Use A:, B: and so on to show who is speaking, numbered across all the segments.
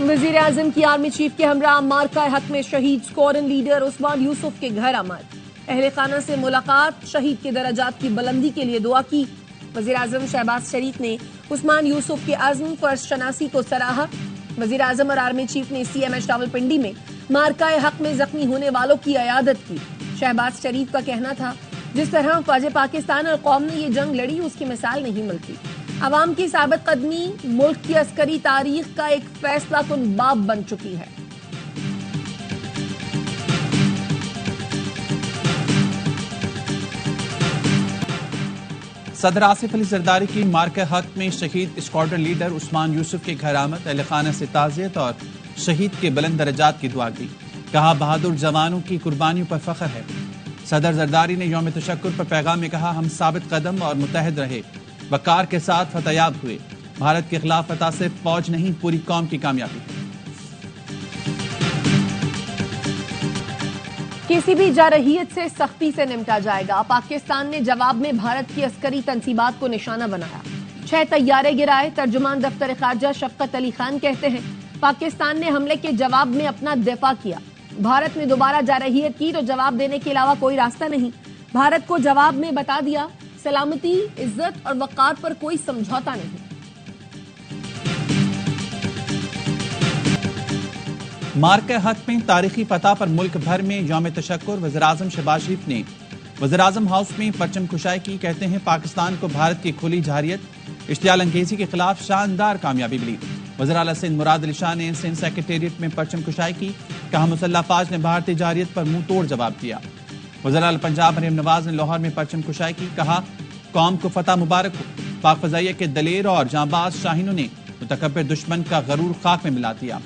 A: وزیر اعظم کی army chief کے ہمراہ مارکہ حق میں شہید سکواڈرن لیڈر عثمان یوسف کے گھر آمد، اہل خانہ سے ملاقات، شہید کے درجات کی بلندی کے لیے دعا کی۔ وزیر اعظم شہباز شریف نے عثمان یوسف کے عزم فرض شناسی کو سراہا۔ وزیر اعظم اور آرمی چیف نے CMH راولپنڈی میں مارکہ حق میں زخمی ہونے والوں کی عیادت کی۔ شہباز شریف کا کہنا تھا، جس طرح فوج پاکستان اور قوم نے یہ جنگ لڑی اس کی مثال نہیں ملتی۔ عوام کی ثابت قدمی ملک کی عسکری تاریخ کا ایک فیصلہ کن باب بن چکی ہے۔
B: صدر آصف علی زرداری کی مارکہ حق میں شہید اسکواڈرن لیڈر عثمان یوسف کے گھر آمد، اہل خانہ سے تعزیت اور شہید کے بلند درجات کی دعا کی۔ کہا بہادر جوانوں کی قربانیوں پر فخر ہے۔ صدر زرداری نے یوم تشکر پر پیغام میں کہا، ہم ثابت قدم اور متحد رہے، وقار کے ساتھ فتح یاب ہوئے۔ بھارت کے خلاف فتح صرف فوج نہیں، پوری قوم کی کامیابی ہے۔
A: کسی بھی جارحیت سے سختی سے نمٹا جائے گا۔ پاکستان نے جواب میں بھارت کی عسکری تنصیبات کو نشانہ بنایا، 6 طیارے گرائے۔ ترجمان دفتر خارجہ شفقت علی خان کہتے ہیں، پاکستان نے حملے کے جواب میں اپنا دفاع کیا۔ بھارت نے دوبارہ جارحیت کی تو جواب دینے کے علاوہ کوئی راستہ نہیں۔ بھارت کو جواب میں بتا دیا، سلامتی، عزت اور وقار پر کوئی سمجھوتا نہیں۔
B: مارکہ حق میں تاریخی فتح پر ملک بھر میں یوم تشکر۔ وزیر اعظم شہباز شریف نے وزیر اعظم ہاؤس میں پرچم کشائی کی۔ کہتے ہیں، پاکستان کو بھارت کی کھلی جارحیت، اشتعال انگیزی کے خلاف شاندار کامیابی ملی۔ وزیر اعلیٰ سندھ مراد علی شاہ نے سندھ سیکریٹریٹ میں پرچم کشائی کی۔ کہا مسلح افواج نے بھارتی جارحیت پر منہ توڑ جواب دیا۔ وزیر اعلیٰ پنجاب مریم نواز نے لاہور میں پرچم کشائی کی۔ کہا قوم کو فتح مبارک ہو، پاک فضائیہ کے دلیر اور جانباز شاہینوں نے متکبر دشمن کا غرور خاک میں ملا دیا۔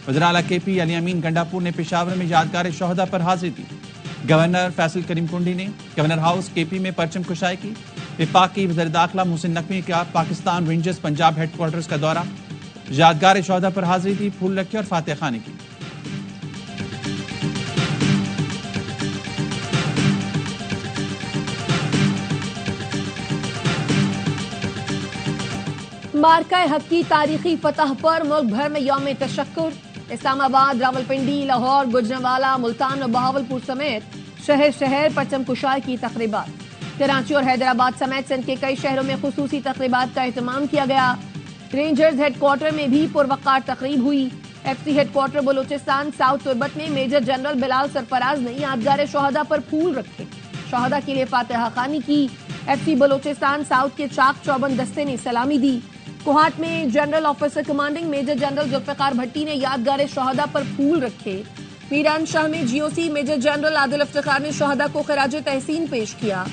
B: وزیر اعلیٰ KP علی امین گنڈاپور نے پشاور میں یادگار شہداء پر حاضری دی۔ گورنر فیصل کریم کنڈی نے گورنر ہاؤس KP میں پرچم کشائی کی۔ وفاقی وزیر داخلہ محسن نقوی کا Pakistan Rangers Punjab headquarters کا دورہ، یادگار شہداء پر حاضری دی، پھول رکھے اور فاتح خوانی کی۔
A: مارکہ حق کی تاریخی فتح پر ملک بھر میں یوم تشکر۔ اسلام آباد، راولپنڈی، لاہور، گوجرانوالہ، ملتان اور بہاولپور سمیت شہر شہر پرچم کشائی کی تقریبات۔ کراچی اور حیدرآباد سمیت سندھ کے کئی شہروں میں خصوصی تقریبات کا اہتمام کیا گیا۔ رینجرز ہیڈ کوارٹر میں بھی پروقار تقریب ہوئی۔ FC headquarters Balochistan south Turbat میں میجر جنرل بلال سرفراز نے یادگار شہداء پر پھول رکھے، شہداء کے لیے فاتحہ خوانی کی۔ FC بلوچستان ساؤتھ کے چاک چوبند دستے نے سلامی دی۔ کوہاٹ میں general officer commanding major general Zulfiqar Bhatti نے یادگار شہداء پر پھول رکھے۔ میران شاہ میں GOC میجر جنرل عادل افتخار نے شہداء کو خراج تحسین پیش کیا۔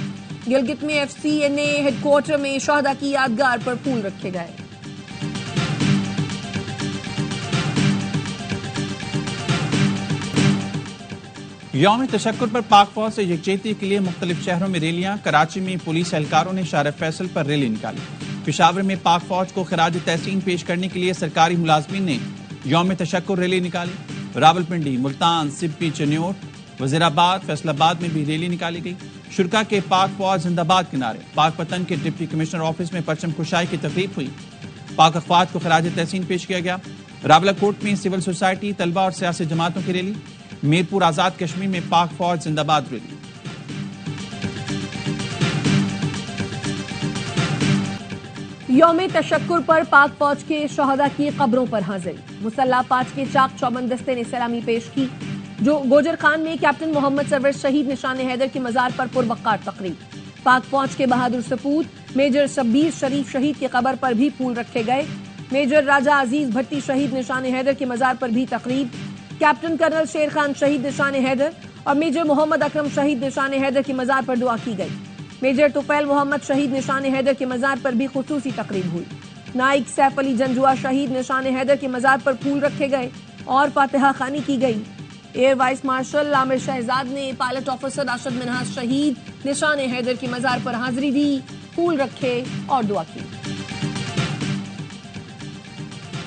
A: گلگت میں FCNA ہیڈ کوارٹر میں شہداء کی یادگار پر پھول رکھے گئے۔
B: یوم تشکر پر پاک فوج سے یکجہتی کے لیے مختلف شہروں میں ریلیاں۔ کراچی میں پولیس اہلکاروں نے شارع فیصل پر ریلی نکالی۔ پشاور میں پاک فوج کو خراج تحسین پیش کرنے کے لیے سرکاری ملازمین نے یوم تشکر ریلی نکالی۔ راولپنڈی، ملتان، سبی، چنیوٹ، وزیر آباد، فیصل آباد میں بھی ریلی نکالی گئی۔ شرکا کے پاک فوج زندہ باد کے نعرے۔ پاک وطن کے ڈپٹی کمشنر آفس میں پرچم کشائی کی تقریب ہوئی۔ پاک افواج کو خراج تحسین پیش کیا گیا۔ راولاکوٹ میں سول سوسائٹی، طلبہ اور سیاسی جماعتوں کی ریلی۔ میرپور آزاد کشمیر میں پاک فوج زندہ باد ریلی۔
A: یوم تشکر پر پاک فوج کے شہداء کی قبروں پر حاضری۔ مسلح افواج کے چاک چوبند دستے نے سلامی پیش کی۔ جو گوجر خان میں کیپٹن محمد سرور شہید نشان حیدر کی مزار پر پروقار تقریب۔ پاک فوج کے بہادر سپوت میجر شبیر شریف شہید کی قبر پر بھی پھول رکھے گئے۔ میجر راجہ عزیز بھٹی شہید نشان حیدر کی مزار پر بھی تقریب۔ کیپٹن کرنل شیر خان شہید نشان حیدر اور میجر محمد اکرم شہید نشان حیدر کی مزار پر دعا کی گئی۔ میجر طفیل محمد شہید نشان حیدر کی مزار پر بھی خصوصی تقریب ہوئی۔ نائک سیف علی جنجوا شہید نشان حیدر کی مزار پر پھول رکھے گئے اور فاتحہ خوانی کی گئی۔ ایئر وائس مارشل عامر شہزاد نے پائلٹ آفیسر راشد منہاس شہید نشان حیدر کی مزار پر حاضری دی، پھول رکھے اور دعا کی۔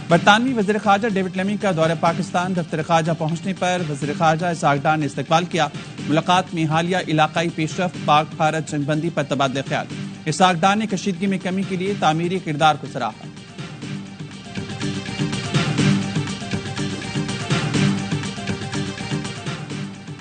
B: برطانوی وزیر خارجہ ڈیوڈ لیمی کا دورہ پاکستان۔ دفتر خارجہ پہنچنے پر وزیر خارجہ اسحاق ڈار نے استقبال کیا۔ ملاقات میں حالیہ علاقائی پیش رفت، پاک بھارت جنگ بندی پر تبادلہ خیال۔ اسحاق ڈار نے کشیدگی میں کمی کے لیے تعمیری کردار کو سراہا۔